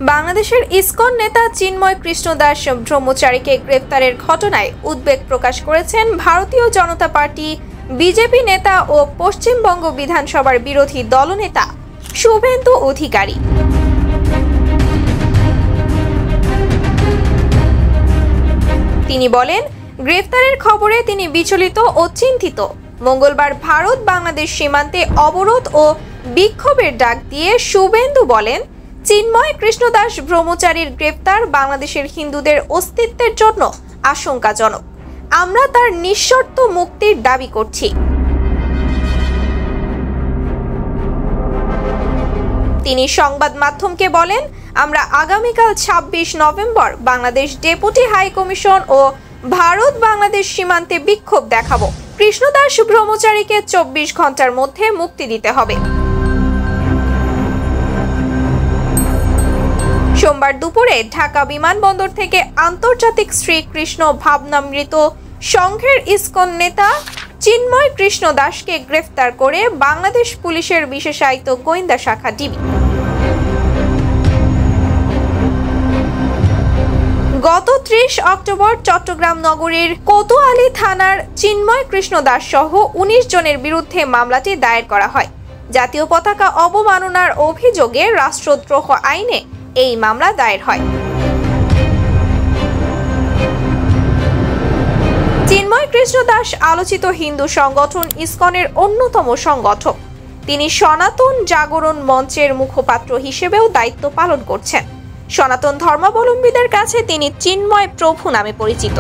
বাংলাদেশের ইসকন নেতা চিন্ময় কৃষ্ণ দাস ব্রহ্মচারীকে গ্রেফতারের ঘটনায় উদ্বেগ প্রকাশ করেছেন ভারতীয় জনতা পার্টি বিজেপি নেতা ও পশ্চিমবঙ্গ বিধানসভার বিরোধী দলনেতা শুভেন্দু অধিকারী। তিনি বলেন, গ্রেফতারের খবরে তিনি বিচলিত ও চিন্তিত। মঙ্গলবার ভারত বাংলাদেশ সীমান্তে অবরোধ ও বিক্ষোভের ডাক দিয়ে শুভেন্দু বলেন, চিন্ময় কৃষ্ণ দাস ব্রহ্মচারীর গ্রেফতার বাংলাদেশের হিন্দুদের অস্তিত্বের জন্য আশঙ্কাজনক। আমরা তার নিঃশর্ত মুক্তির দাবি করছি। তিনি সংবাদ মাধ্যমকে বলেন, আমরা আগামীকাল ২৬ November Bangladesh deputy high commission ও ভারত বাংলাদেশ সীমান্তে বিক্ষোভ দেখাবো। কৃষ্ণ দাস ব্রহ্মচারীকে ২৪ ঘন্টার মধ্যে মুক্তি দিতে হবে। সোমবার দুপুরে ঢাকা বিমানবন্দর থেকে আন্তর্জাতিক শ্রীকৃষ্ণ ভাবনামৃত সংঘের ইসকন নেতা চিন্ময় কৃষ্ণ দাসকে গ্রেফতার করে বাংলাদেশ পুলিশের বিশেষায়িত গোয়েন্দা শাখা ডিবি। গত ৩০ অক্টোবর চট্টগ্রাম নগরীর কোতোয়ালি থানার চিন্ময় কৃষ্ণ দাস সহ ১৯ জনের বিরুদ্ধে মামলাটি দায়ের করা হয়। জাতীয় পতাকা অবমাননার অভিযোগে রাষ্ট্রদ্রোহ আইনে এই মামলা দায়ের হয়। চিন্ময় কৃষ্ণ দাস আলোচিত হিন্দু সংগঠন ইসকনের অন্যতম সংগঠক। তিনি সনাতন জাগরণ মঞ্চের মুখপাত্র হিসেবেও দায়িত্ব পালন করছেন। সনাতন ধর্মাবলম্বীদের কাছে তিনি চিন্ময় প্রভু নামে পরিচিত।